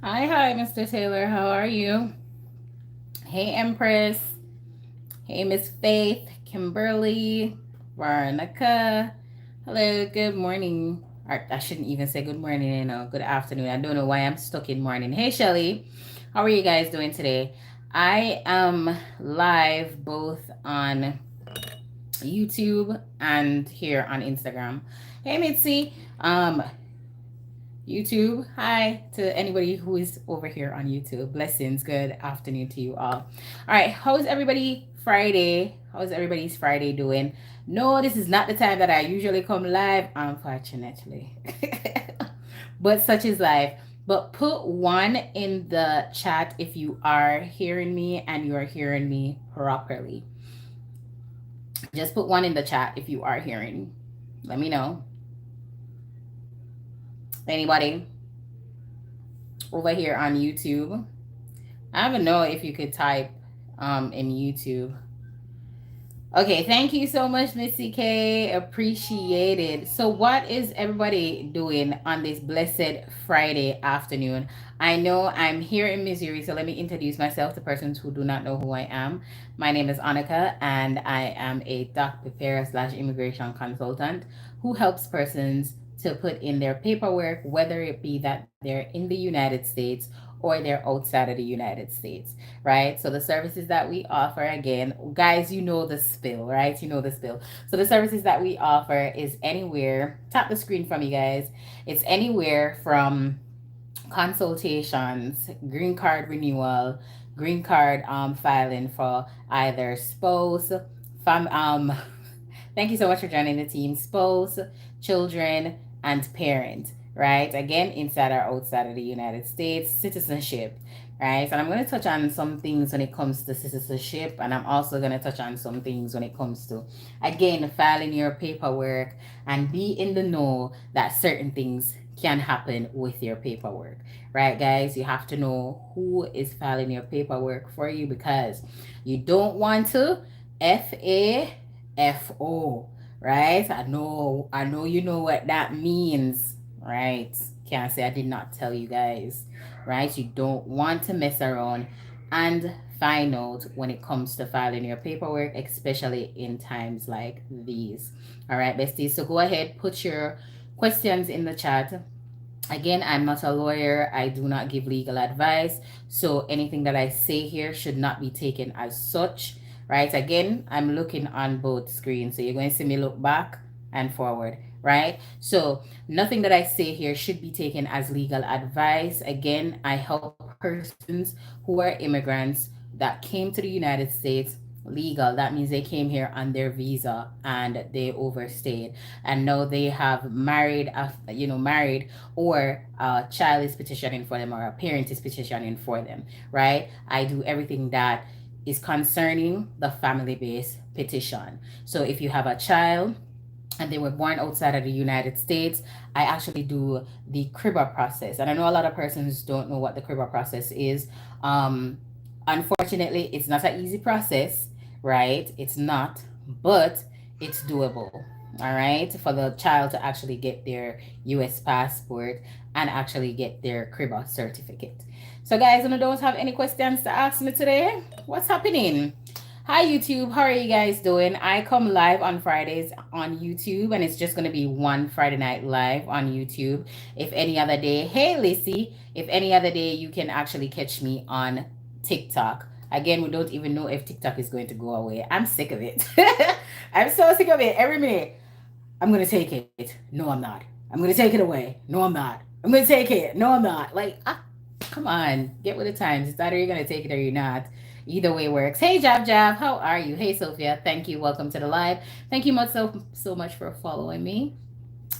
Hi, Mr. Taylor. How are you? Hey, Empress. Hey, Miss Faith, Kimberly, Veronica. Hello, good morning. Or I shouldn't even say good morning, good afternoon. I don't know why I'm stuck in morning. Hey, Shelly. How are you guys doing today? I am live both on YouTube and here on Instagram. Hey, Mitzi. YouTube. Hi to anybody who is over here on YouTube. Blessings. Good afternoon to you all. All right. How's everybody Friday? How's everybody's Friday doing? No, this is not the time that I usually come live, unfortunately. But such is life. But put one in the chat if you are hearing me and you are hearing me properly. Just put one in the chat if you are hearing. Let me know. Anybody over here on YouTube? I don't know if you could type in YouTube. Okay, thank you so much, Missy K. Appreciated. So, what is everybody doing on this blessed Friday afternoon? I know I'm here in Missouri, so let me introduce myself to persons who do not know who I am. My name is Annika, and I am a doc preparer slash immigration consultant who helps persons to put in their paperwork, whether it be that they're in the United States or they're outside of the United States, right? So the services that we offer, again, guys, you know the spill, right? You know the spill. So the services that we offer is anywhere, tap the screen from you guys. It's anywhere from consultations, green card renewal, green card filing for either spouse, thank you so much for joining the team, spouse, children, and parent, right? Again, inside or outside of the United States, citizenship, right? And I'm going to touch on some things when it comes to citizenship, and I'm also going to touch on some things when it comes to, again, filing your paperwork and be in the know that certain things can happen with your paperwork, right, guys? You have to know who is filing your paperwork for you because you don't want to FAFO, right? I know you know what that means, right? Can't say I did not tell you guys, right? You don't want to mess around and find out when it comes to filing your paperwork, especially in times like these. All right, besties. So go ahead, put your questions in the chat. Again, I'm not a lawyer. I do not give legal advice. So anything that I say here should not be taken as such, right? Again, I'm looking on both screens. So you're going to see me look back and forward, right? So nothing that I say here should be taken as legal advice. Again, I help persons who are immigrants that came to the United States legal. That means they came here on their visa and they overstayed, and now they have married, married, or a child is petitioning for them or a parent is petitioning for them, right? I do everything that is concerning the family based petition. So if you have a child and they were born outside of the United States, I actually do the CRIBA process. And I know a lot of persons don't know what the CRIBA process is. Um, Unfortunately, it's not an easy process, right? It's not, but it's doable. All right, for the child to actually get their US passport and actually get their CRIBA certificate. So, guys, I don't have any questions to ask me today. What's happening? Hi YouTube, how are you guys doing? I come live on Fridays on YouTube, and it's just going to be one Friday night live on YouTube. If any other day, hey Lissy, if any other day you can actually catch me on TikTok. Again, we don't even know if TikTok is going to go away. I'm sick of it. I'm so sick of it. Every minute, I'm going to take it. No, I'm not. I'm going to take it away. No, I'm not. I'm going to take it. No, I'm not. Like, come on, get with the times. It's either you're going to take it or you're not. Either way works. Hey, Jab Jab, how are you? Hey, Sophia, thank you. Welcome to the live. Thank you so much for following me.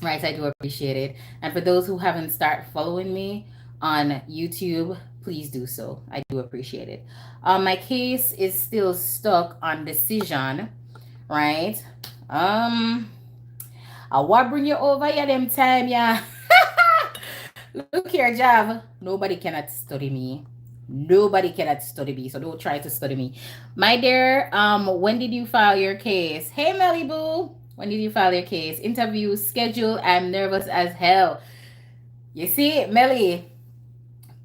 Right, I do appreciate it. And for those who haven't started following me on YouTube, please do so. I do appreciate it. My case is still stuck on decision, right? What bring you over here them time, yeah? Look here, Jav. Nobody cannot study me. Nobody cannot study me, so don't try to study me. My dear, when did you file your case? Hey, Melly Boo. When did you file your case? Interview schedule. I'm nervous as hell. You see, Melly,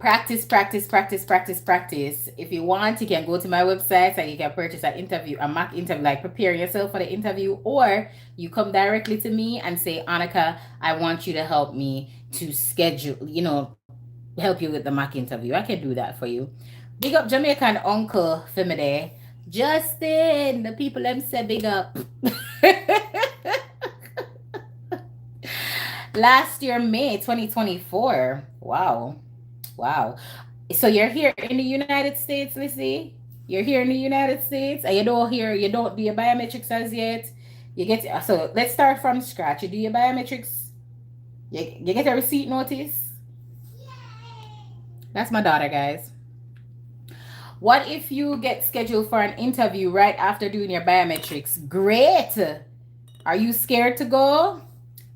Practice, practice, practice, practice, practice. If you want, you can go to my website and you can purchase an interview, a mock interview, like prepare yourself for the interview, or you come directly to me and say, Annika, I want you to help me to schedule, help you with the mock interview. I can do that for you. Big up Jamaican uncle Femide. Justin, the people them say big up. Last year, May 2024. Wow. Wow. So you're here in the United States, Lissy? You're here in the United States and you don't do your biometrics as yet. So let's start from scratch. You do your biometrics, you get a receipt notice. That's my daughter, guys. What if you get scheduled for an interview right after doing your biometrics? Great. Are you scared to go?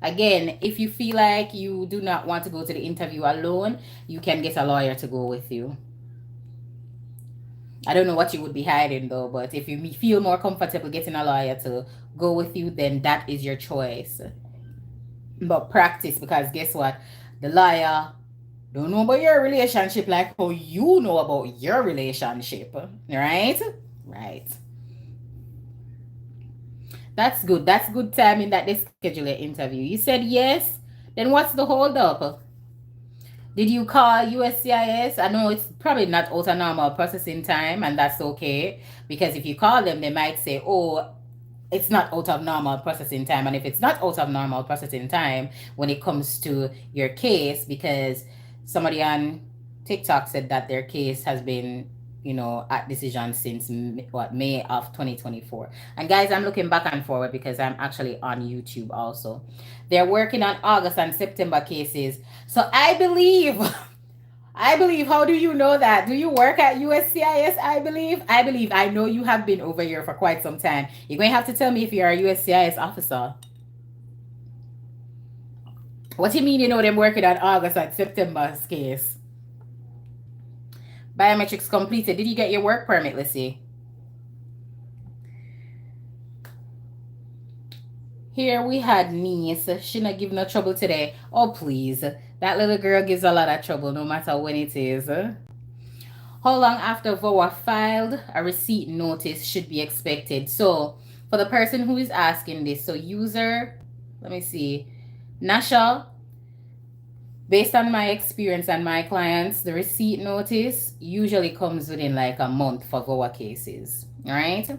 Again, if you feel like you do not want to go to the interview alone, you can get a lawyer to go with you. I don't know what you would be hiding though, but if you feel more comfortable getting a lawyer to go with you, then that is your choice. But practice, because guess what? The lawyer don't know about your relationship like how you know about your relationship, right? Right. That's good. That's good timing that they schedule an interview. You said yes. Then what's the hold up? Did you call USCIS? I know it's probably not out of normal processing time, and that's okay. Because if you call them, they might say, oh, it's not out of normal processing time. And if it's not out of normal processing time when it comes to your case, because somebody on TikTok said that their case has been, at decision since May of 2024. And guys, I'm looking back and forward because I'm actually on YouTube also. They're working on August and September cases. So I believe, how do you know that? Do you work at USCIS? I believe. I know you have been over here for quite some time. You're going to have to tell me if you're a USCIS officer. What do you mean you know them working on August and September's case? Biometrics completed. Did you get your work permit, Lissy? Here we had niece. She not give no trouble today. Oh, please. That little girl gives a lot of trouble no matter when it is. How long after VOA filed, a receipt notice should be expected? So, for the person who is asking this, so user, let me see, Nasha, based on my experience and my clients, the receipt notice usually comes within like a month for VOA cases, all right?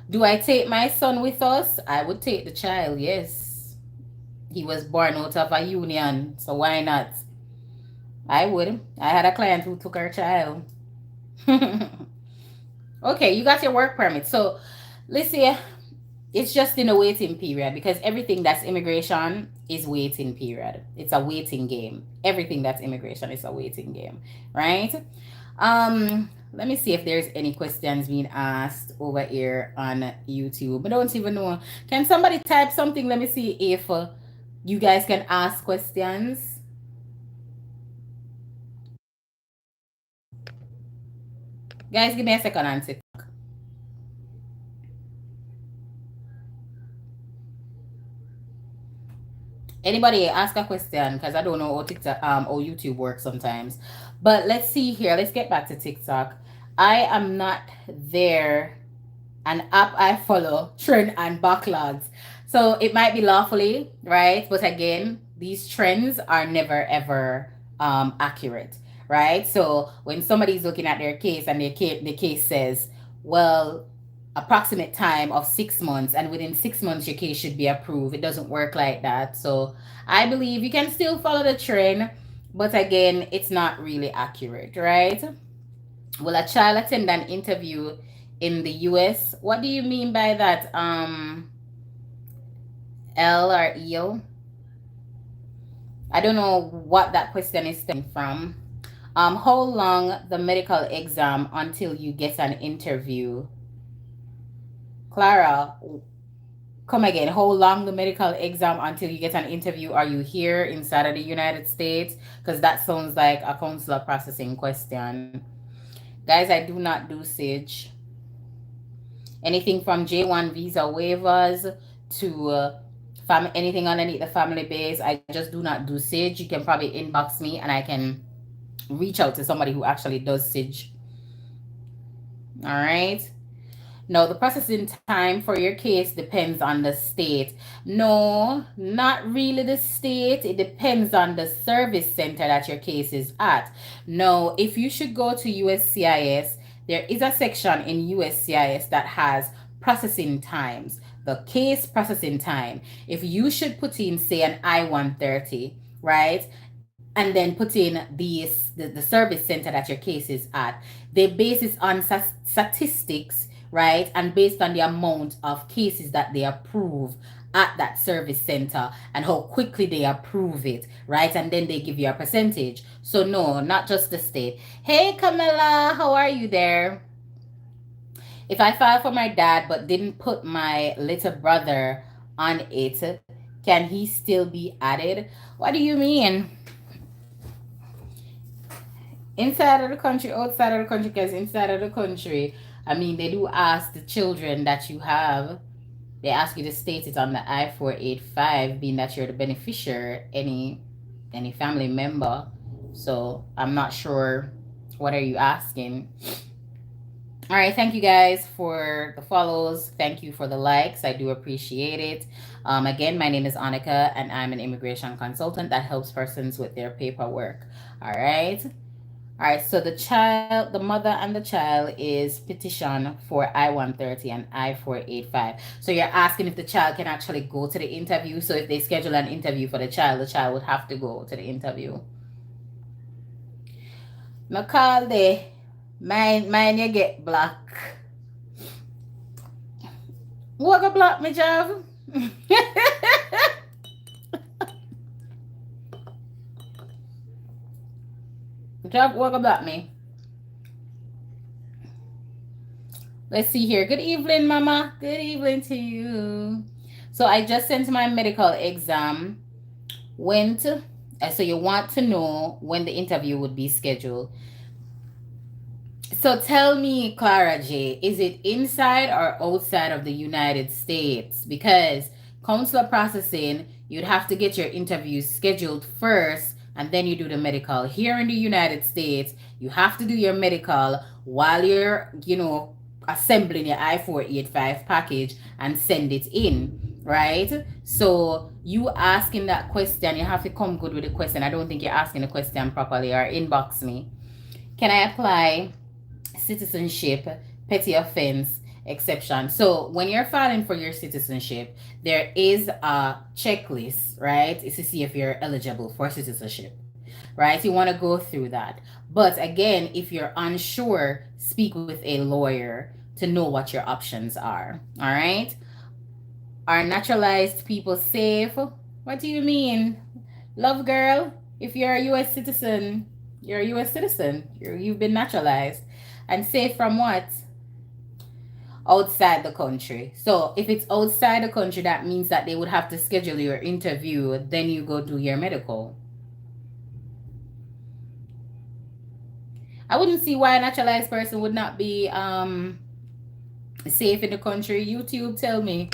Do I take my son with us? I would take the child, yes. He was born out of a union, so why not? I would. I had a client who took her child. Okay, you got your work permit. So, let's see. It's just in a waiting period because everything that's immigration is waiting period. It's a waiting game. Everything that's immigration is a waiting game, right? Let me see if there's any questions being asked over here on YouTube. I don't even know. Can somebody type something? Let me see if you guys can ask questions. Guys, give me a second on TikTok. Anybody ask a question because I don't know how TikTok or YouTube works sometimes. But let's see here. Let's get back to TikTok. I am not there. An app I follow, trend and backlogs. So it might be lawfully, right? But again, these trends are never ever accurate, right? So when somebody's looking at their case and the case says, well, approximate time of 6 months, and within 6 months your case should be approved, it doesn't work like that. So I believe you can still follow the trend, but again, it's not really accurate, right? Will a child attend an interview in the US? What do you mean by that? L or EO? I don't know what that question is stemming from. How long the medical exam until you get an interview? Clara, come again. How long the medical exam until you get an interview? Are you here inside of the United States? Because that sounds like a consular processing question. Guys, I do not do SIG. Anything from J1 visa waivers to anything underneath the family base. I just do not do Sage. You can probably inbox me and I can reach out to somebody who actually does Sage. All right. No, the processing time for your case depends on the state. No, not really the state. It depends on the service center that your case is at. No, if you should go to USCIS, there is a section in USCIS that has processing times, the case processing time. If you should put in, say, an I-130, right? And then put in the service center that your case is at. They base it on statistics, right? And based on the amount of cases that they approve at that service center and how quickly they approve it, right? And then they give you a percentage. So no, not just the state. Hey Camilla, how are you there? If I file for my dad but didn't put my little brother on it, can he still be added? What do you mean? Inside of the country, outside of the country, because inside of the country, I mean, they do ask the children that you have, they ask you to state it on the I-485, being that you're the beneficiary, any family member. So I'm not sure what are you asking. All right, thank you guys for the follows. Thank you for the likes. I do appreciate it. Again, my name is Annika, and I'm an immigration consultant that helps persons with their paperwork. All right. All right, so the mother and the child is petition for I-130 and I-485. So you're asking if the child can actually go to the interview. So if they schedule an interview for the child would have to go to the interview. Macalde, mine you get black. What got block me, Jav? Jav, what got block me? Let's see here. Good evening, Mama. Good evening to you. So I just sent my medical exam. So you want to know when the interview would be scheduled. So tell me, Clara J, is it inside or outside of the United States? Because consular processing, you'd have to get your interview scheduled first and then you do the medical. Here in the United States, you have to do your medical while you're, assembling your I-485 package and send it in, right? So you asking that question, you have to come good with the question. I don't think you're asking the question properly, or inbox me. Can I apply citizenship, petty offense exception? So when you're filing for your citizenship, there is a checklist, right? It's to see if you're eligible for citizenship, right? You want to go through that. But again, if you're unsure, speak with a lawyer to know what your options are. All right? Are naturalized people safe? What do you mean? Love girl, if you're a US citizen, you're a US citizen. You've been naturalized. And safe from what? Outside the country. So if it's outside the country, that means that they would have to schedule your interview, then you go do your medical. I wouldn't see why a naturalized person would not be safe in the country. YouTube, tell me.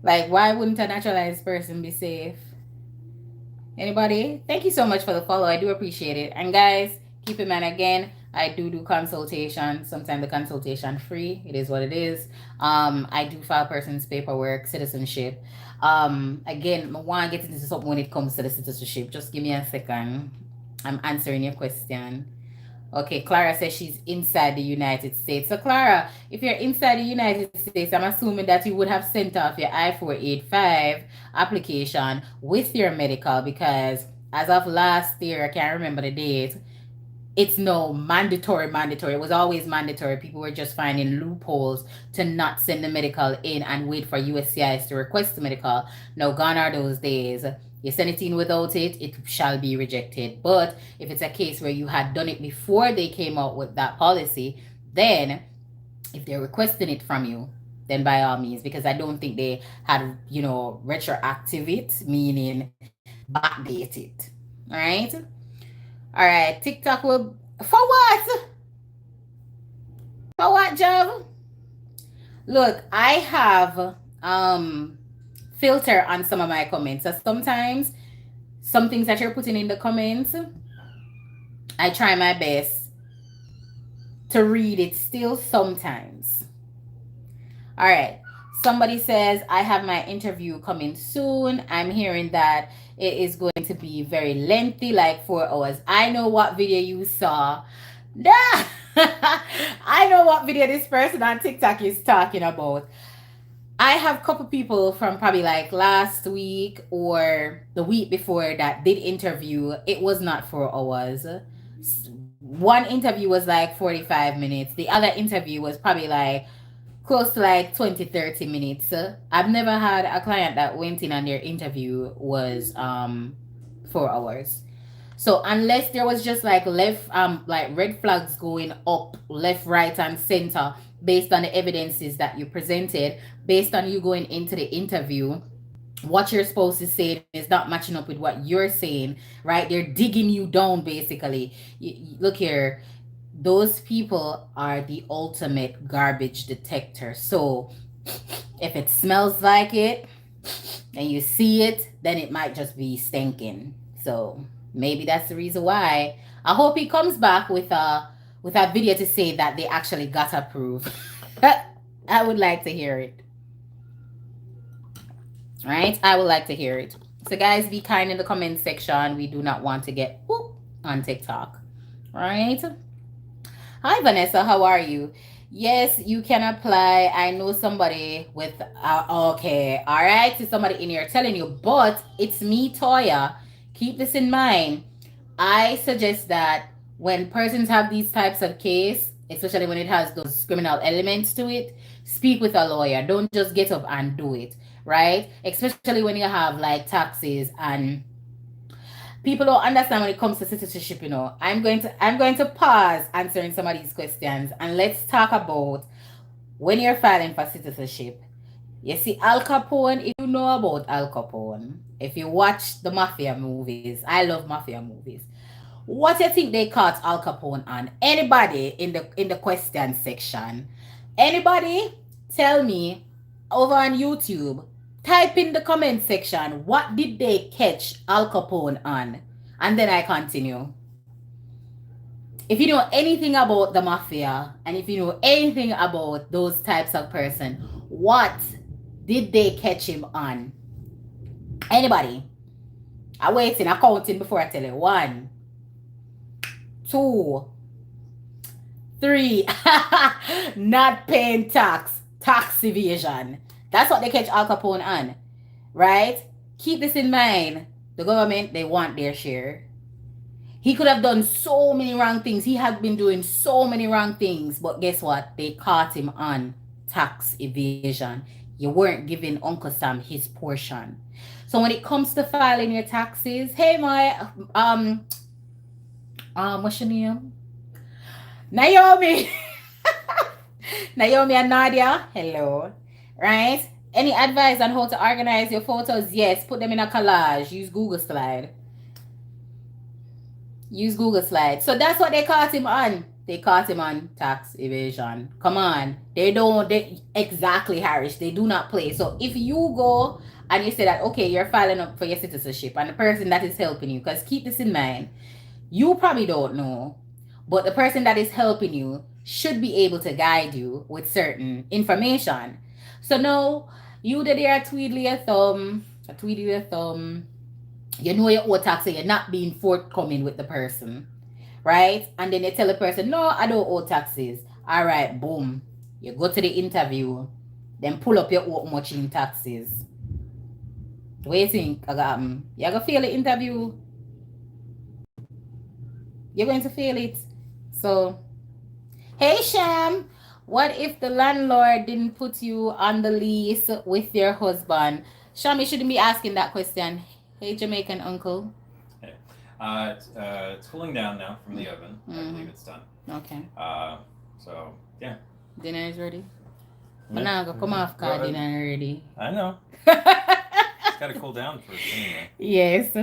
Like, why wouldn't a naturalized person be safe? Anybody? Thank you so much for the follow. I do appreciate it. And guys, keep in mind again, I do consultation. Sometimes the consultation free. It is what it is. I do file person's paperwork, citizenship. Again, I want to get into something when it comes to the citizenship. Just give me a second. I'm answering your question. Okay, Clara says she's inside the United States. So Clara, if you're inside the United States, I'm assuming that you would have sent off your I-485 application with your medical, because as of last year, I can't remember the date, it's no mandatory. It was always mandatory. People were just finding loopholes to not send the medical in and wait for USCIS to request the medical. Now, gone are those days. You send it in without it, it shall be rejected. But if it's a case where you had done it before they came out with that policy, then if they're requesting it from you, then by all means, because I don't think they had, retroactive it, meaning backdate it. All right? All right, TikTok will... For what? For what, Jav? Look, I have filter on some of my comments. So sometimes some things that you're putting in the comments, I try my best to read it still sometimes. All right. Somebody says, I have my interview coming soon. I'm hearing that it is going to be very lengthy, like 4 hours. I know what video you saw. I know what video this person on TikTok is talking about. I have a couple people from probably like last week or the week before that did interview. It was not 4 hours. One interview was like 45 minutes. The other interview was probably like close to like 20-30 minutes. I've never had a client that went in and their interview was 4 hours. So unless there was just like like red flags going up, left, right, and center based on the evidences that you presented, based on you going into the interview, what you're supposed to say is not matching up with what you're saying, right? They're digging you down basically. Look here, those people are the ultimate garbage detector. So if it smells like it and you see it, then it might just be stinking. So maybe that's the reason why. I hope he comes back with a video to say that they actually got approved. I would like to hear it. Right? I would like to hear it. So guys, be kind in the comment section. We do not want to get whoop on TikTok. Right? Hi Vanessa, how are you? Yes, you can apply. I know somebody with okay, all right. So somebody in here telling you, but it's me, Toya. Keep this in mind. I suggest that when persons have these types of case, especially when it has those criminal elements to it, speak with a lawyer. Don't just get up and do it, right? Especially when you have like taxes and people don't understand when it comes to citizenship. I'm going to pause answering some of these questions and let's talk about when you're filing for citizenship. You see, Al Capone, if you know about Al Capone, if you watch the mafia movies, I love mafia movies. What do you think they caught Al Capone on? Anybody in the question section? Anybody? Tell me over on YouTube. Type in the comment section, what did they catch Al Capone on? And then I continue. If you know anything about the mafia, and if you know anything about those types of person, what did they catch him on? Anybody? I'm waiting, I'm counting before I tell you. 1, 2, 3. Not paying tax evasion. That's what they catch Al Capone on, right? Keep this in mind. The government, they want their share. He could have done so many wrong things. He had been doing so many wrong things. But guess what? They caught him on tax evasion. You weren't giving Uncle Sam his portion. So when it comes to filing your taxes, hey, my, what's your name? Naomi. Naomi and Nadia, hello. Right? Any advice on how to organize your photos? Yes, put them in a collage. Use Google Slide. Use Google Slide. So that's what they caught him on. They caught him on tax evasion. Come on. Exactly, Harris. They do not play. So if you go and you say that, okay, you're filing up for your citizenship and the person that is helping you, because keep this in mind, you probably don't know, but the person that is helping you should be able to guide you with certain information. So now, you that are tweedling your thumb, you know your owe tax, so you're not being forthcoming with the person, right? And then you tell the person, no, I don't owe taxes. All right, boom. You go to the interview, then pull up your owe much in taxes. What do you think? You're going to fail the interview. You're going to fail it. So, hey, Sham. What if the landlord didn't put you on the lease with your husband? Sham, you shouldn't be asking that question. Hey, Jamaican uncle. Hey. It's cooling down now from the oven. I believe it's done. Okay. So, yeah. Dinner is ready? I'm not going to come off car dinner ready. I know. It's got to cool down first anyway. Yes.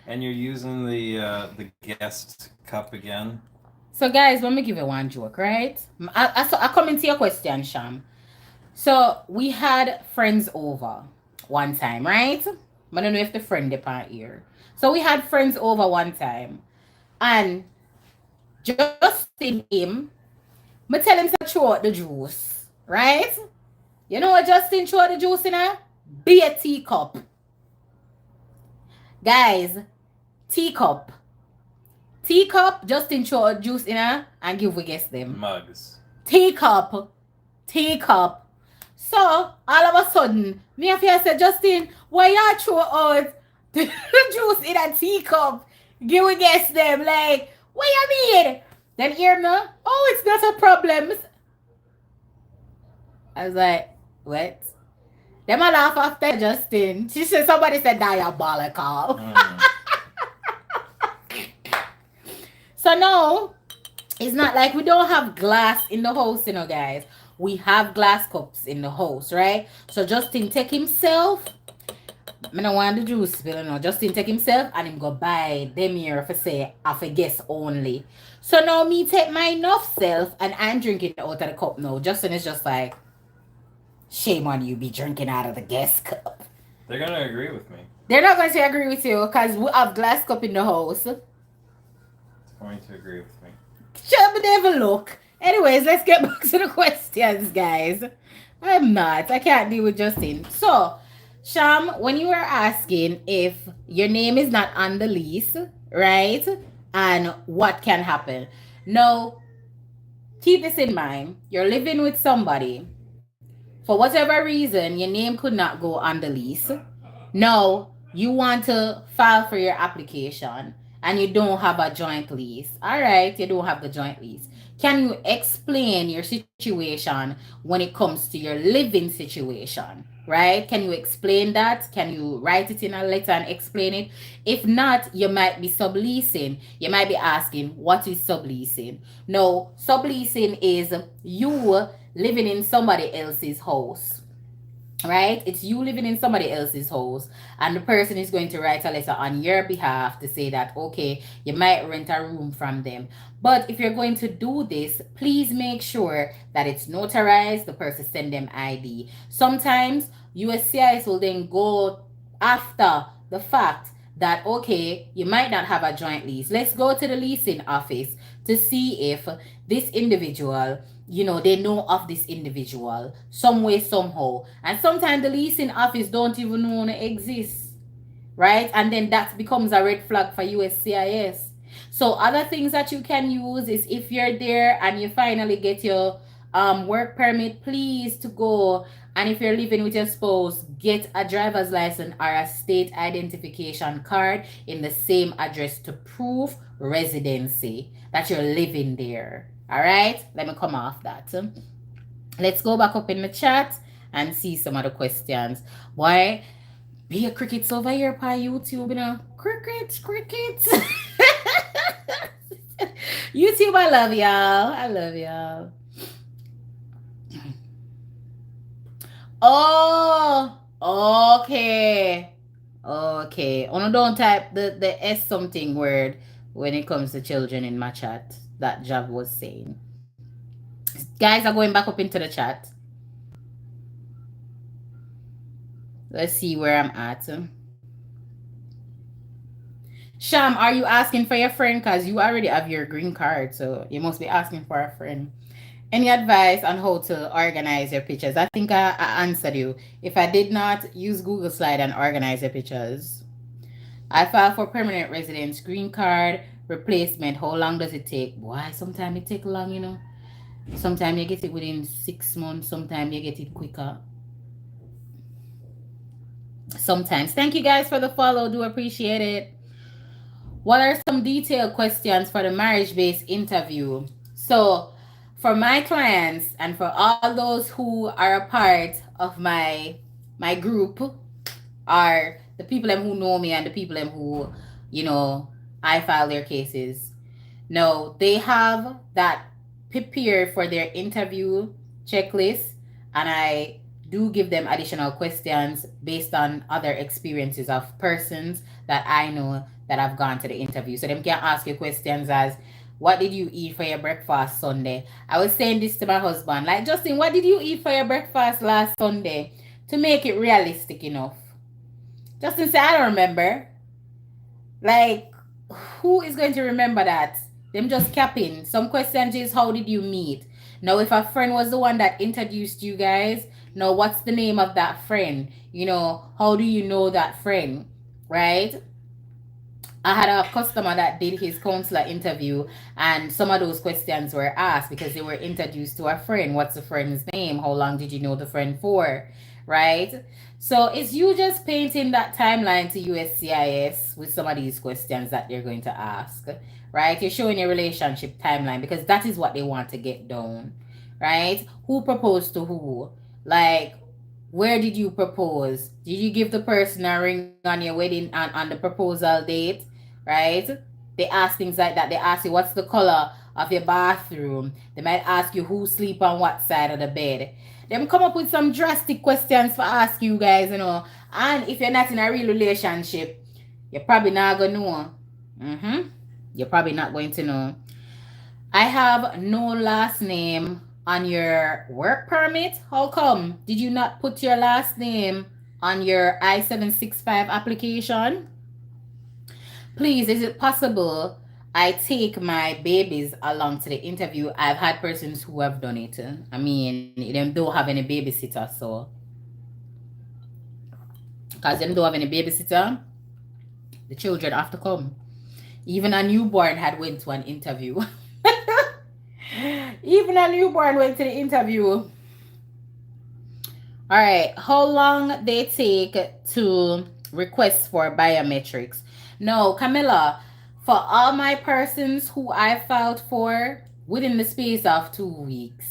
And you're using the guest cup again? So guys, let me give you one joke, right? I come into your question, Sham. So we had friends over. one time, right? I don't know if the friend depart here. So we had friends over one time. And Justin came. Me tell him to throw out the juice. Right? You know what Justin throw out the juice in a? Be a teacup. Guys, teacup. Teacup, Justin throw out juice in a and give we guess them. Mugs. Teacup. Teacup. So all of a sudden, me and Fia said, Justin, why you throw out the juice in a teacup? Give we guess them. Like, what you mean? Then hear me, oh, it's not a problem. I was like, what? Then I laugh after Justin. She said somebody said diabolical. So no, it's not like we don't have glass in the house, you know, guys. We have glass cups in the house, right? So Justin take himself. I don't want the juice, but no. Justin take himself and him go buy them here for say for guest only. So now me take my enough self and I'm drinking out of the cup now. Justin is just like, shame on you, be drinking out of the guest cup. They're gonna agree with me. They're not going to agree with you because we have glass cup in the house. Going to agree with me. Shut up, never look. Anyways, let's get back to the questions, guys. I'm not. I can't deal with Justin. So, Sham, when you were asking if your name is not on the lease, right? And what can happen? No, keep this in mind. You're living with somebody. For whatever reason, your name could not go on the lease. No, you want to file for your application and you don't have a joint lease. All right, you don't have the joint lease. Can you explain your situation when it comes to your living situation? Right? Can you explain that? Can you write it in a letter and explain it? If not, you might be subleasing. You might be asking, what is subleasing? No, subleasing is you living in somebody else's house, right? It's you living in somebody else's house, and the person is going to write a letter on your behalf to say that, okay, you might rent a room from them. But if you're going to do this, please make sure that it's notarized, the person send them ID. Sometimes USCIS will then go after the fact that, okay, you might not have a joint lease. Let's go to the leasing office to see if this individual, you know, they know of this individual some way, somehow. And sometimes the leasing office don't even know it exists, right? And then that becomes a red flag for USCIS. So other things that you can use is if you're there and you finally get your work permit, please to go. And if you're living with your spouse, get a driver's license or a state identification card in the same address to prove residency that you're living there. All right, let me come off that. Let's go back up in the chat and see some of the questions. Why be a crickets over here by YouTube, you know? Crickets. YouTube, I love y'all. I love y'all. Oh, okay. Okay. Oh, don't type the S something word when it comes to children in my chat that Jav was saying. Guys are going back up into the chat. Let's see where I'm at. Sham, are you asking for your friend? Because you already have your green card, so you must be asking for a friend. Any advice on how to organize your pictures? I think I answered you. If I did not, use Google Slide and organize your pictures. I filed for permanent residence, green card, replacement. How long does it take? Why? Sometimes it take long, you know. Sometimes you get it within 6 months. Sometimes you get it quicker. Sometimes. Thank you guys for the follow. Do appreciate it. What are some detailed questions for the marriage-based interview? So, for my clients and for all those who are a part of my group, are the people who know me and the people who, you know, I file their cases. No, they have that prepared for their interview checklist, and I do give them additional questions based on other experiences of persons that I know that have gone to the interview. So them can ask you questions as, what did you eat for your breakfast Sunday? I was saying this to my husband, like, Justin, what did you eat for your breakfast last Sunday? To make it realistic enough. Justin said, I don't remember. Like, who is going to remember that? Them just capping. Some questions is, how did you meet? Now, if a friend was the one that introduced you guys, now what's the name of that friend? How do you know that friend? Right? I had a customer that did his counselor interview, and some of those questions were asked because they were introduced to a friend. What's the friend's name? How long did you know the friend for? Right? So it's you just painting that timeline to USCIS with some of these questions that they're going to ask. Right? You're showing your relationship timeline because that is what they want to get down. Right? Who proposed to who? Like, where did you propose? Did you give the person a ring on your wedding on the proposal date? Right? They ask things like that. They ask you what's the color of your bathroom. They might ask you who sleep on what side of the bed. Them come up with some drastic questions for ask you guys. And if you're not in a real relationship, you're probably not gonna know. Mm-hmm. You're probably not going to know. I have no last name on your work permit. How come? Did you not put your last name on your I-765 application? Please, is it possible I take my babies along to the interview? I've had persons who have done it. I mean, them don't have any babysitter, so because them don't have any babysitter, the children have to come. Even a newborn had went to an interview. Even a newborn went to the interview. All right. How long they take to request for biometrics? No, Camilla, for all my persons who I filed for within the space of 2 weeks.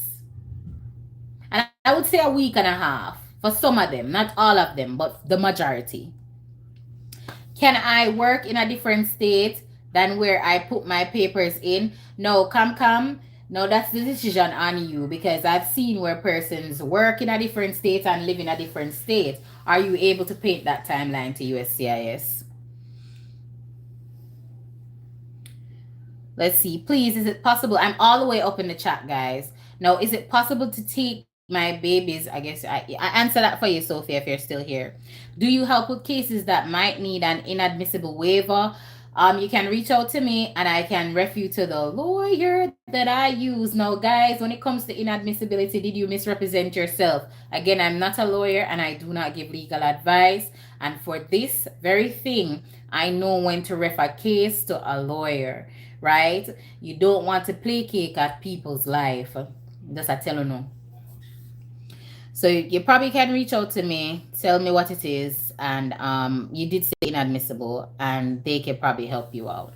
And I would say a week and a half for some of them, not all of them, but the majority. Can I work in a different state than where I put my papers in? No, come. No, that's the decision on you because I've seen where persons work in a different state and live in a different state. Are you able to paint that timeline to USCIS? Let's see. Please, is it possible? I'm all the way up in the chat, guys. Now, is it possible to take my babies? I guess I answer that for you, Sophia, if you're still here. Do you help with cases that might need an inadmissible waiver? You can reach out to me and I can refer you to the lawyer that I use. Now, guys, when it comes to inadmissibility, did you misrepresent yourself? Again, I'm not a lawyer and I do not give legal advice. And for this very thing, I know when to refer a case to a lawyer, right? You don't want to play cake at people's life. Just I tell you no. So you probably can reach out to me, tell me what it is, and you did say inadmissible, and they can probably help you out.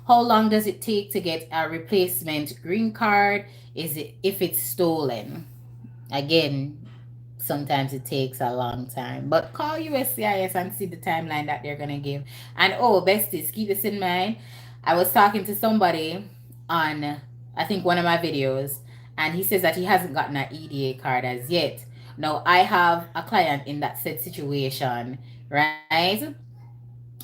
How long does it take to get a replacement green card? Is it if it's stolen? Again, sometimes it takes a long time. But call USCIS and see the timeline that they're gonna give. And oh, besties, keep this in mind. I was talking to somebody on I think one of my videos, and he says that he hasn't gotten an EDA card as yet. Now I have a client in that said situation, right?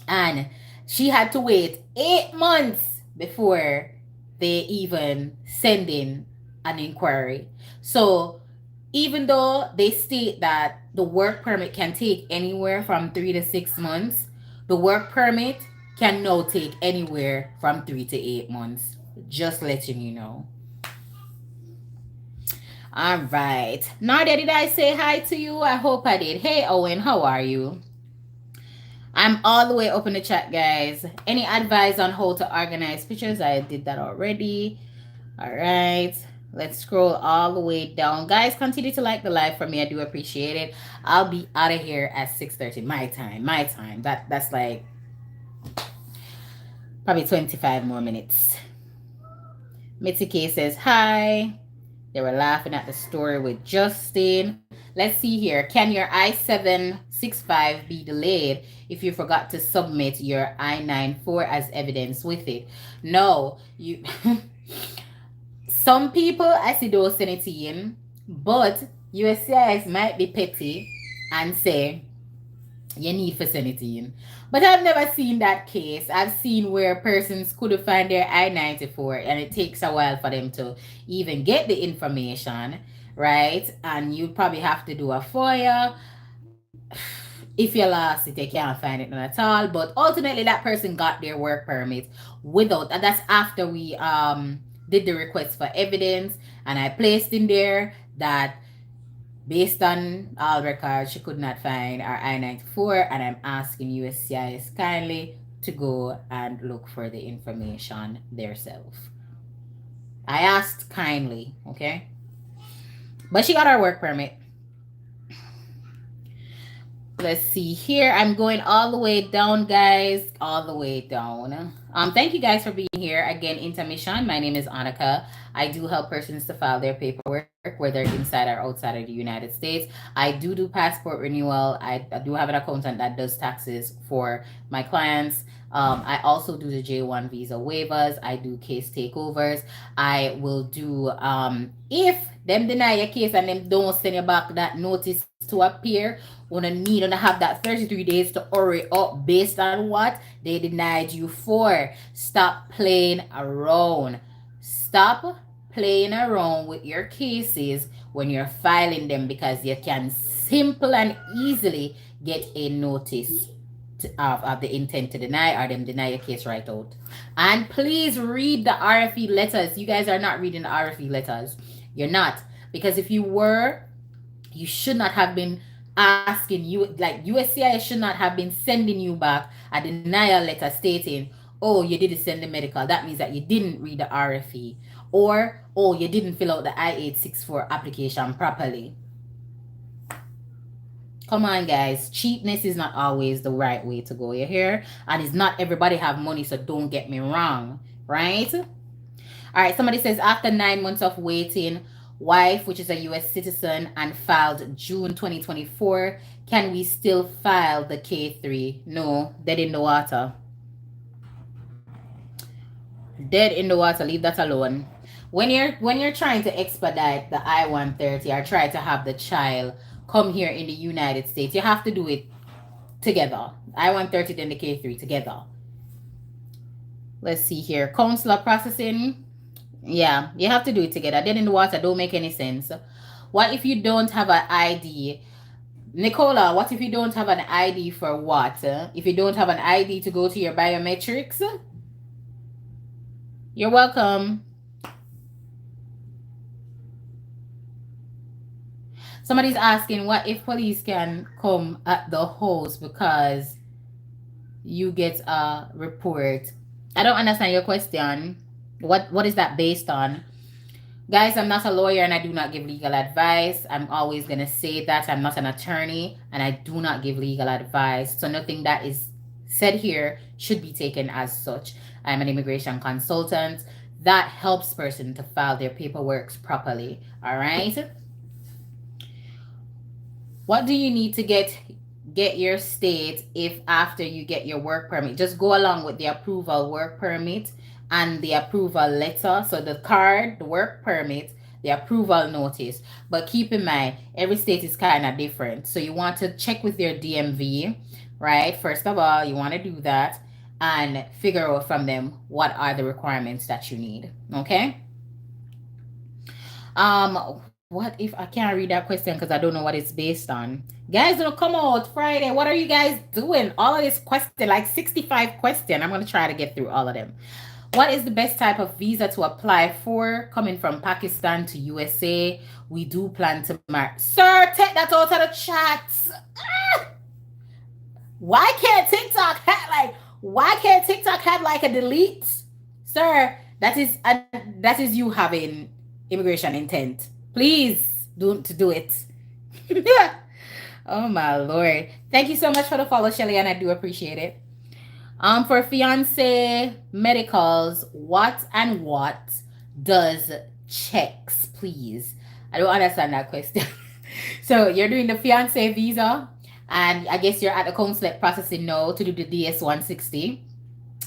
And she had to wait 8 months before they even send in an inquiry. So even though they state that the work permit can take anywhere from 3 to 6 months, the work permit can now take anywhere from 3 to 8 months. Just letting you know. All right. Nadia, did I say hi to you? I hope I did. Hey, Owen, how are you? I'm all the way up in the chat, guys. Any advice on how to organize pictures? I did that already. All right. Let's scroll all the way down. Guys, continue to like the live for me. I do appreciate it. I'll be out of here at 6:30 my time. My time. That's like probably 25 more minutes. Mitzi K says hi. They were laughing at the story with Justin. Let's see here. Can your I-765 be delayed if you forgot to submit your I-94 as evidence with it? No, you. Some people, I see those send it in, but USCIS might be petty and say you need for send it in. But I've never seen that case. I've seen where persons couldn't find their I-94 and it takes a while for them to even get the information, right? And you probably have to do a FOIA. If you lost it, you can't find it none at all. But ultimately, that person got their work permit without, and that's after we did the request for evidence, and I placed in there that based on all records, she could not find our I-94, and I'm asking USCIS kindly to go and look for the information themselves. I asked kindly, okay? But she got her work permit. Let's see here. I'm going all the way down, guys. All the way down. Thank you guys for being here again. Intermission. My name is Annika. I do help persons to file their paperwork, whether inside or outside of the United States. I do passport renewal. I do have an accountant that does taxes for my clients. I also do the J1 visa waivers. I do case takeovers. I will do if them deny your case and them don't send you back that notice to appear, gonna need to have that 33 days to hurry up based on what they denied you for. Stop playing around. Stop playing around with your cases when you're filing them, because you can simple and easily get a notice of the intent to deny, or them deny your case right out. And please read the RFE letters. You guys are not reading the RFE letters. You're not. Because if you were, you should not have been asking you, like USCIS should not have been sending you back a denial letter stating, oh, you didn't send the medical. That means that you didn't read the RFE. Or, oh, you didn't fill out the I-864 application properly. Come on, guys. Cheapness is not always the right way to go. You hear? And it's not everybody have money, so don't get me wrong. Right? All right, somebody says after 9 months of waiting, wife, which is a US citizen and filed June 2024, can we still file the K3? No, dead in the water. Dead in the water, leave that alone. When you're trying to expedite the I-130 or try to have the child come here in the United States, you have to do it together. I-130 then the K3 together. Let's see here. Consular processing. Yeah, you have to do it together. Dead in the water don't make any sense. What if you don't have an ID? Nicola, what if you don't have an ID for what? If you don't have an ID to go to your biometrics? You're welcome. Somebody's asking, what if police can come at the house because you get a report? I don't understand your question. What is that based on? Guys, I'm not a lawyer and I do not give legal advice. I'm always going to say that. I'm not an attorney and I do not give legal advice. So nothing that is said here should be taken as such. I'm an immigration consultant that helps person to file their paperwork properly. All right. What do you need to get your state if after you get your work permit? Just go along with the approval work permit and the approval letter. So the card, the work permit, the approval notice. But keep in mind, every state is kind of different. So you want to check with your DMV, right? First of all, you want to do that and figure out from them what are the requirements that you need. Okay? What if I can't read that question because I don't know what it's based on? Guys, it'll come out Friday. What are you guys doing? All of this question, like 65 questions. I'm going to try to get through all of them. What is the best type of visa to apply for? Coming from Pakistan to USA, we do plan to marry. Sir, take that out of the chat. Why can't TikTok have like a delete? Sir, that is you having immigration intent. Please don't do it. Oh my Lord. Thank you so much for the follow, Shelly, and I do appreciate it. For fiance medicals, what does checks, please? I don't understand that question. So you're doing the fiance visa, and I guess you're at the consulate processing now to do the DS-160.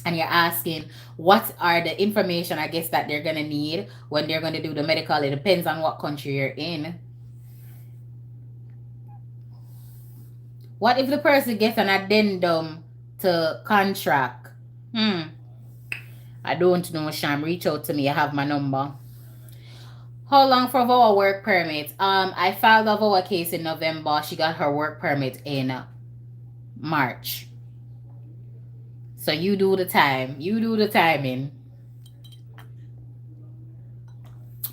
And you're asking what are the information, I guess, that they're going to need when they're going to do the medical. It depends on what country you're in. What if the person gets an addendum to contract? I don't know, Sham. Reach out to me. I have my number. How long for our work permit? I filed a VOA case in November. She got her work permit in March. So you do the time. You do the timing.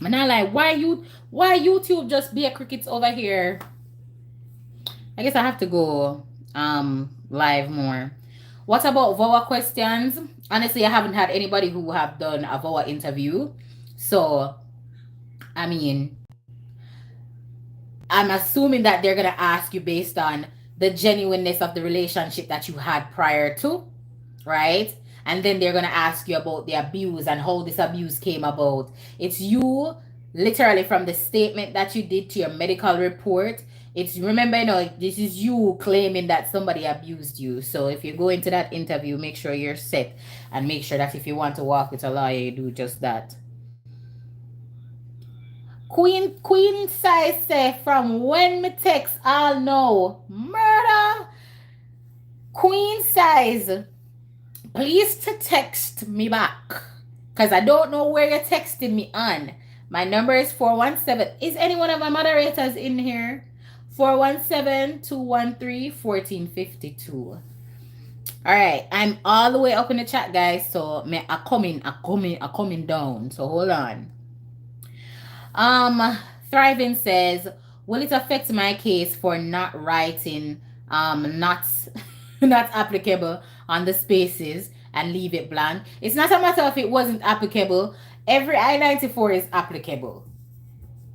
And I like, why YouTube just be a crickets over here? I guess I have to go live more. What about VOA questions? Honestly, I haven't had anybody who have done a VOA interview. So I mean, I'm assuming that they're gonna ask you based on the genuineness of the relationship that you had prior to, right? And then they're gonna ask you about the abuse and how this abuse came about. It's you literally from the statement that you did to your medical report. It's remember, this is you claiming that somebody abused you. So if you go into that interview, make sure you're set and make sure that if you want to walk with a lawyer, you do just that. Queen size say from when me text all know murder. Queen size, please to text me back. Cause I don't know where you're texting me on. My number is 417. Is any one of my moderators in here? 417-213-1452. Alright, I'm all the way up in the chat, guys. So I coming down. So hold on. Thriving says, will it affect my case for not writing not not applicable on the spaces and leave it blank? It's not a matter of it wasn't applicable. Every I-94 is applicable.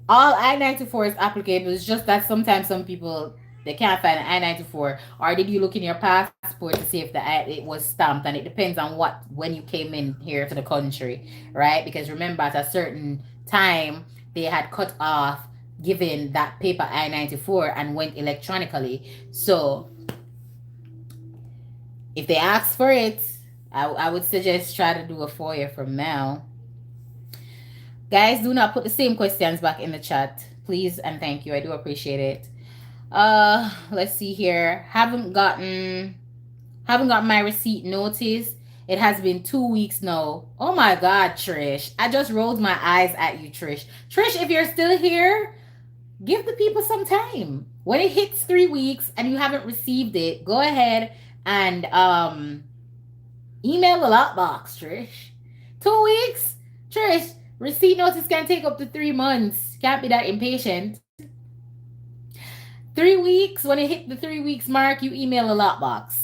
All I-94 is applicable. It's just that sometimes some people they can't find an I-94, or did you look in your passport to see if it was stamped? And it depends on when you came in here to the country, right? Because remember, at a certain time they had cut off giving that paper I-94 and went electronically. So if they ask for it, I would suggest try to do a FOIA from now. Guys, do not put the same questions back in the chat, please and thank you. I do appreciate it. Let's see here. Haven't gotten my receipt notice. It has been 2 weeks now. Oh my God, Trish. I just rolled my eyes at you, Trish. Trish, if you're still here, give the people some time. When it hits 3 weeks and you haven't received it, go ahead and email the lockbox, Trish. 2 weeks? Trish, receipt notice can take up to 3 months. Can't be that impatient. 3 weeks, when it hit the 3 weeks mark, you email a lockbox.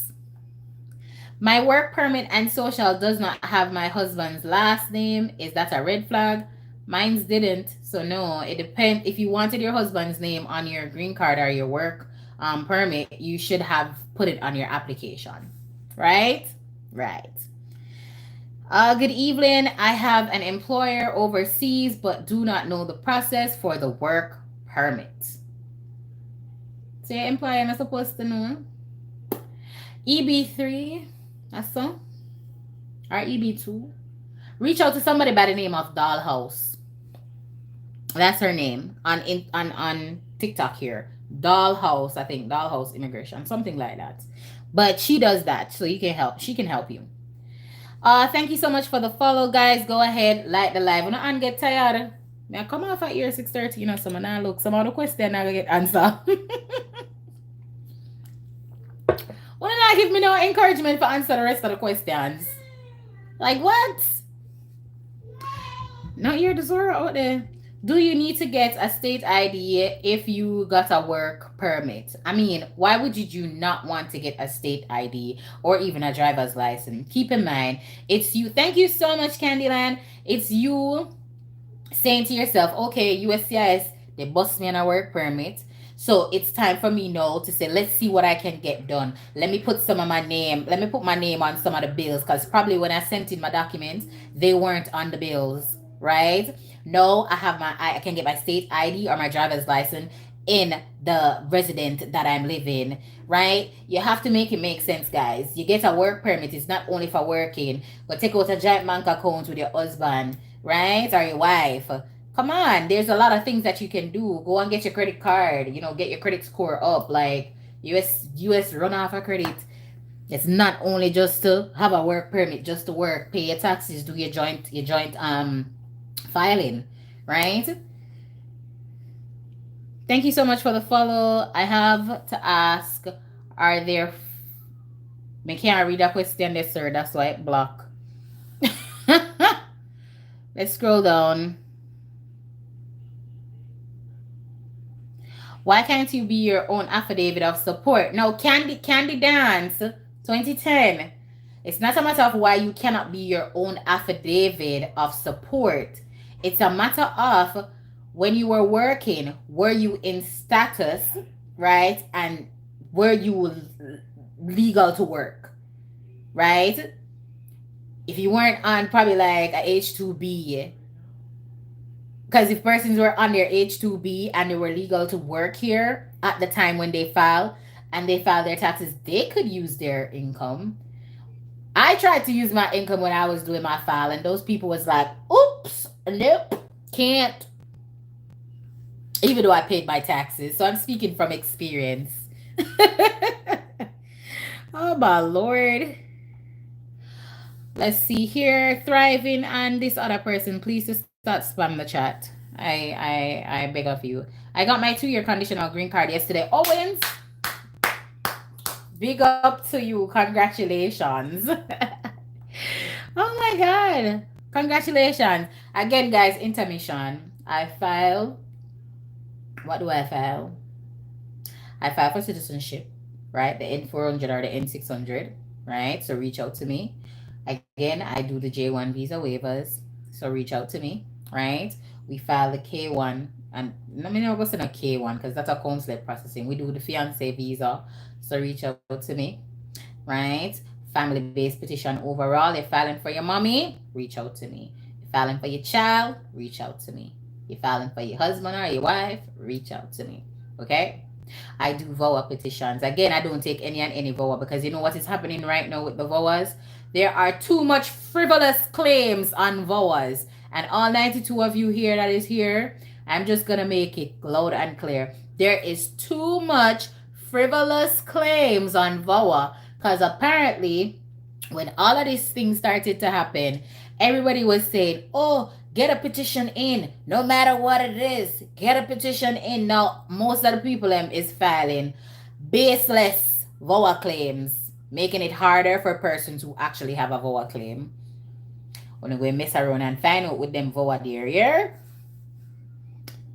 My work permit and social does not have my husband's last name. Is that a red flag? Mine's didn't. So no, it depends. If you wanted your husband's name on your green card or your work permit, you should have put it on your application. Right? Right. Good evening. I have an employer overseas but do not know the process for the work permit. So your employer not supposed to know. EB3, that's so. Or EB2. Reach out to somebody by the name of Dollhouse. That's her name on TikTok here. Dollhouse, I think. Dollhouse Immigration, something like that. But she does that, so you can help. She can help you. Thank you so much for the follow, guys. Go ahead, like the live. When I get tired, I come off at here 6:30. So now look, some of the questions I get answer. Why not give me no encouragement for answer the rest of the questions? Like what? Not your Zora out there. Do you need to get a state ID if you got a work permit? I mean, why would you not want to get a state ID or even a driver's license? Keep in mind, it's you. Thank you so much, Candyland. It's you saying to yourself, okay, USCIS, they bust me on a work permit. So it's time for me now to say, let's see what I can get done. Let me put some of my name. Let me put my name on some of the bills, because probably when I sent in my documents, they weren't on the bills, right? No, I can get my state ID or my driver's license in the resident that I'm living, right? You have to make it make sense, guys. You get a work permit. It's not only for working, but take out a giant bank account with your husband, right? Or your wife. Come on, there's a lot of things that you can do. Go and get your credit card, get your credit score up. Like US run off a credit. It's not only just to have a work permit, just to work, pay your taxes, do your joint filing, right? Thank you so much for the follow. I have to ask, are there Me can't read a question there, sir. That's why it block. Let's scroll down. Why can't you be your own affidavit of support? No, Candy Dance 2010. It's not a matter of why you cannot be your own affidavit of support. It's a matter of when you were working, were you in status, right? And were you legal to work, right? If you weren't on probably like a H2B, because if persons were on their H2B and they were legal to work here at the time when they file and they file their taxes, they could use their income. I tried to use my income when I was doing my file, and those people was like, oops, nope, can't. Even though I paid my taxes. So I'm speaking from experience. Oh my lord. Let's see here. Thriving and this other person, please just start spam the chat. I beg of you. I got my 2-year conditional green card yesterday. Owens, big up to you. Congratulations. Oh my god. Congratulations. Again, guys, intermission. I file. What do I file? I file for citizenship, right? The N400 or the N600, right? So reach out to me. Again, I do the J1 visa waivers. So reach out to me, right? We file the K1. And let me not go send a K1 because that's a consulate processing. We do the fiance visa. So reach out to me, right? Family based petition overall. You're filing for your mommy, reach out to me. You're filing for your child, reach out to me. You're filing for your husband or your wife, reach out to me. Okay? I do VOA petitions. Again, I don't take any and any VOA because you know what is happening right now with the VOAs? There are too much frivolous claims on VOAs. And all 92 of you here that is here, I'm just going to make it loud and clear. There is too much frivolous claims on VOA because apparently when all of these things started to happen, everybody was saying, oh, get a petition in, no matter what it is. Get a petition in. Now, most of the people is filing baseless VOA claims, making it harder for persons who actually have a VOA claim. When we mess around and find out with them VOA there, yeah?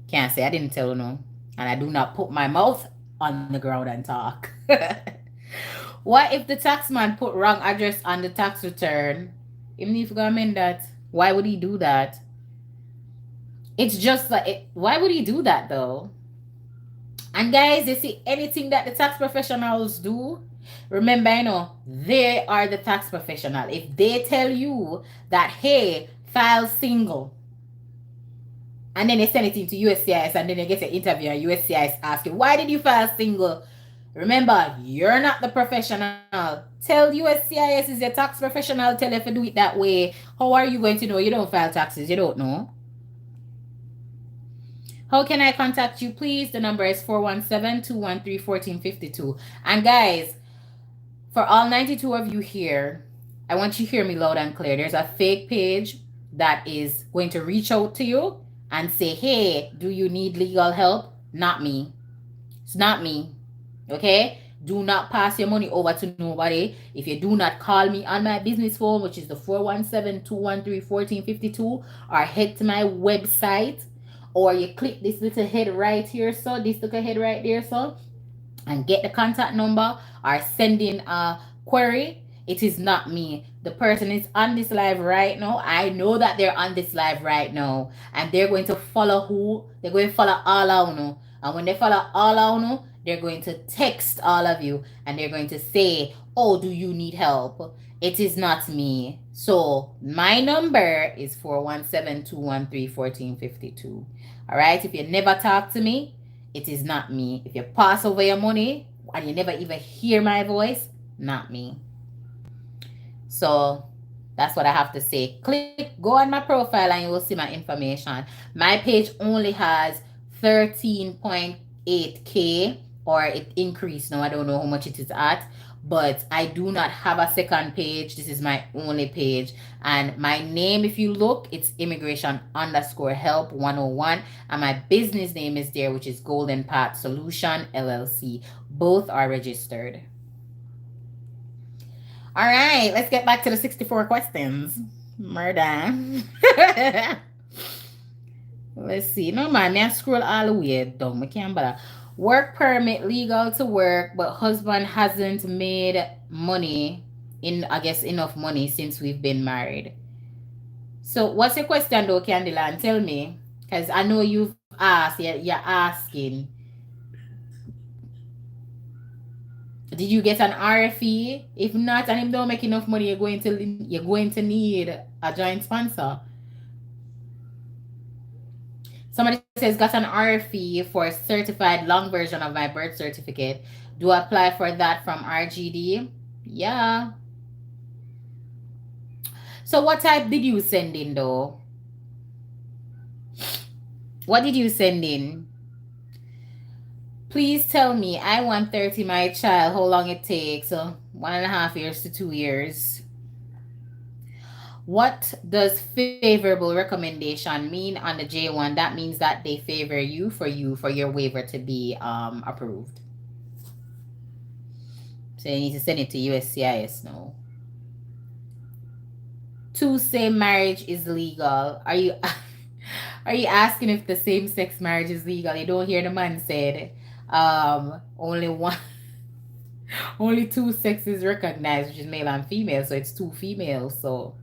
Can't say I didn't tell you no. And I do not put my mouth on the ground and talk. What if the taxman put wrong address on the tax return? Even if you go amend that, why would he do that? It's just like, why would he do that though? And guys, you see, anything that the tax professionals do, remember, you know, they are the tax professional. If they tell you that, hey, file single, and then they send it into USCIS, and then they get an interview, and USCIS asking, why did you file single? Remember, you're not the professional. Tell USCIS is your tax professional. Tell if you do it that way. How are you going to know? You don't file taxes. You don't know. How can I contact you, please? The number is 417-213-1452. And guys, for all 92 of you here, I want you to hear me loud and clear. There's a fake page that is going to reach out to you and say, hey, do you need legal help? Not me. It's not me. Okay? Do not pass your money over to nobody. If you do not call me on my business phone, which is the 417-213-1452, or head to my website, or you click this little head right here, so this little head right there, so, and get the contact number or send in a query. It is not me. The person is on this live right now. I know that they're on this live right now, and they're going to follow who? They're going to follow all of you. And when they follow all of you, they're going to text all of you and they're going to say, oh, do you need help? It is not me. So my number is 417-213-1452. All right. If you never talk to me, it is not me. If you pass over your money and you never even hear my voice, not me. So that's what I have to say. Go on my profile and you will see my information. My page only has 13.8K, or it increased now. I don't know how much it is at, but I do not have a second page. This is my only page. And my name, if you look, it's immigration_help 101. And my business name is there, which is Golden Path Solution LLC. Both are registered. All right, let's get back to the 64 questions. Murder. Let's see. No man, me I scroll all the way down. I can't bother. Work permit, legal to work, but husband hasn't made money in, I guess, enough money since we've been married. So what's your question though, Candyland? Tell me. Because I know you've asked, you're asking, did you get an RFE? If not, and him don't make enough money, you're going to need a joint sponsor. Somebody says got an RFE for certified long version of my birth certificate. Do I apply for that from RGD? Yeah. So what type did you send in though? What did you send in? Please tell me. I-130 my child. How long it takes? 1.5 years to 2 years. What does favorable recommendation mean on the J1? That means that they favor you for your waiver to be approved. So you need to send it to USCIS now. Two same marriage is legal. Are you are you asking if the same sex marriage is legal? You don't hear the man said only one only two sexes recognized, which is male and female, so it's two females. So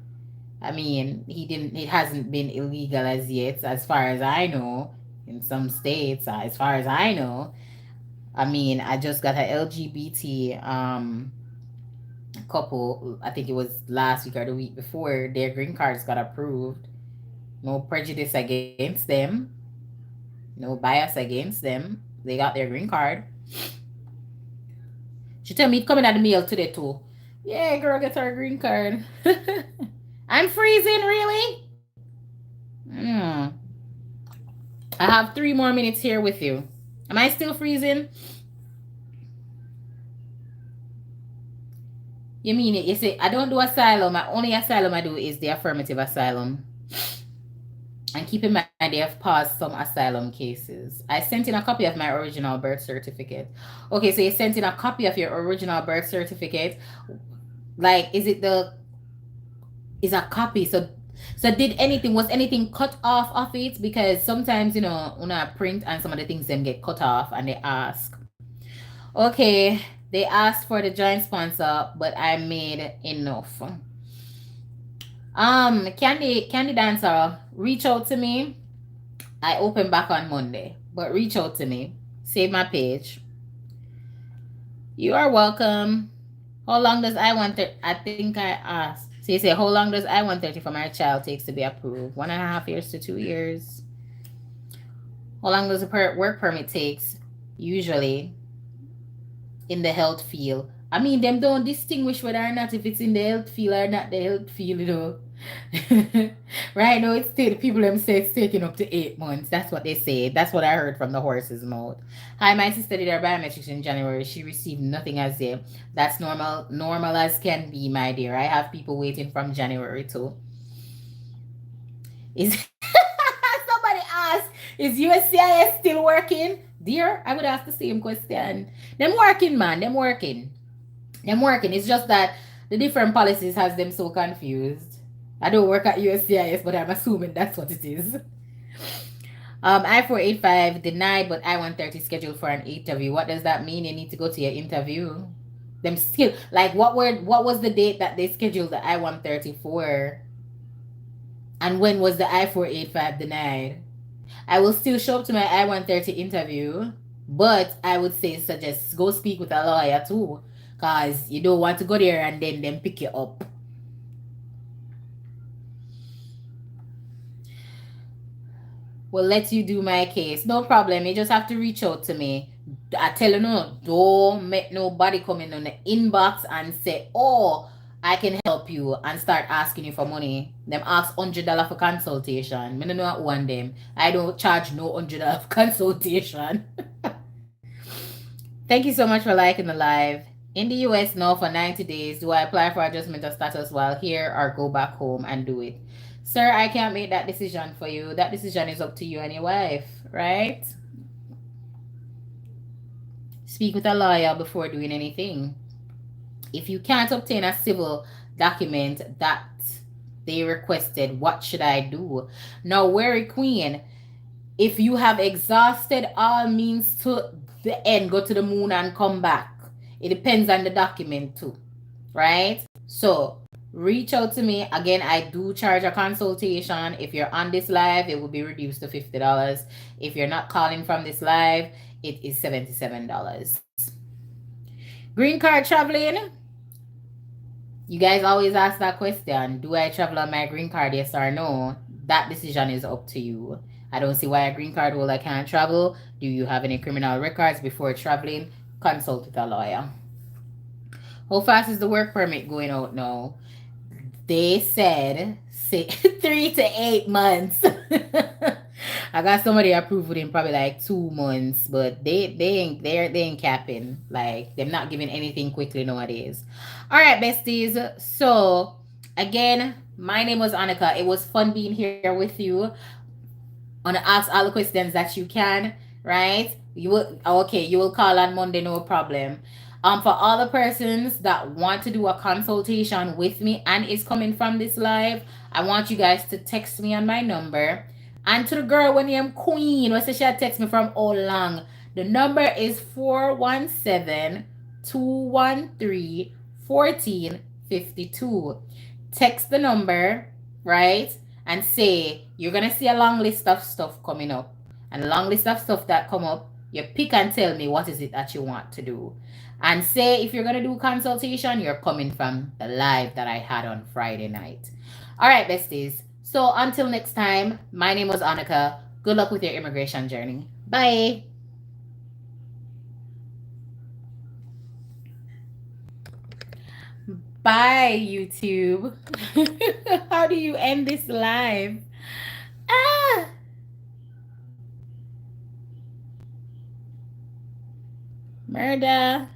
I mean, it hasn't been illegal as yet, as far as I know, in some states, as far as I know. I mean, I just got a LGBT couple, I think it was last week or the week before, their green cards got approved. No prejudice against them, no bias against them. They got their green card. She tell me it coming at the mail today too. Yeah, girl, get her green card. I'm freezing, really? Mm. I have 3 more minutes here with you. Am I still freezing? You mean it? You say I don't do asylum. My only asylum I do is the affirmative asylum. And keep in mind they have paused some asylum cases. I sent in a copy of my original birth certificate. Okay, so you sent in a copy of your original birth certificate. Like, is a copy? So did anything, was anything cut off of it? Because sometimes, when I print and some of the things them get cut off and they ask. Okay, they asked for the joint sponsor, but I made enough. Candy Dancer, reach out to me. I open back on Monday, but reach out to me. Save my page. You are welcome. How long does I-130? I think I asked. So you say, how long does I-130 for my child takes to be approved? 1.5 years to 2 years. How long does a work permit takes? Usually in the health field. I mean, them don't distinguish whether or not if it's in the health field or not the health field. Right now, it's still people them say it's taking up to 8 months. That's what they say. That's what I heard from the horse's mouth. Hi, my sister did her biometrics in January. She received nothing as yet. That's normal as can be, my dear. I have people waiting from January too. Is somebody asked, is USCIS still working? Dear, I would ask the same question. Them working, man. Them working. It's just that the different policies has them so confused. I don't work at USCIS, but I'm assuming that's what it is. I-485 denied, but I-130 scheduled for an interview. What does that mean? You need to go to your interview. Them still, like, what was the date that they scheduled the I-130 for? And when was the I-485 denied? I will still show up to my I-130 interview, but I would say suggest go speak with a lawyer too, because you don't want to go there and then them pick you up. Will let you do my case. No problem. You just have to reach out to me. I tell you no, don't make nobody come in on the inbox and say, oh, I can help you and start asking you for money. Them ask $100 for consultation. I don't know one them. I don't charge no $100 for consultation. Thank you so much for liking the live. In the US now for 90 days, do I apply for adjustment of status while here or go back home and do it? Sir, I can't make that decision for you. That decision is up to you and your wife, right? Speak with a lawyer before doing anything. If you can't obtain a civil document that they requested, what should I do? Now, Wary Queen, if you have exhausted all means to the end, go to the moon and come back. It depends on the document too, right? So reach out to me. Again, I do charge a consultation. If you're on this live, it will be reduced to $50. If you're not calling from this live, it is $77. Green card traveling. You guys always ask that question. Do I travel on my green card? Yes or no? That decision is up to you. I don't see why a green card holder can't travel. Do you have any criminal records before traveling? Consult with a lawyer. How fast is the work permit going out now? They said 3 to 8 months. I got somebody approved within probably like 2 months, but they ain't capping. Like they're not giving anything quickly nowadays. All right, besties. So again, my name was Annika. It was fun being here with you. Want to ask all the questions that you can, right? You will okay. You will call on Monday, no problem. For all the persons that want to do a consultation with me and is coming from this live, I want you guys to text me on my number. And to the girl when I'm Queen, what she text me from all long. The number is 417-213-1452. Text the number, right? And say you're gonna see a long list of stuff coming up. And a long list of stuff that come up, you pick and tell me what is it that you want to do. And say if you're gonna do consultation, you're coming from the live that I had on Friday night. All right, besties. So until next time, my name was Annika. Good luck with your immigration journey. Bye. Bye, YouTube. How do you end this live? Ah! Murder.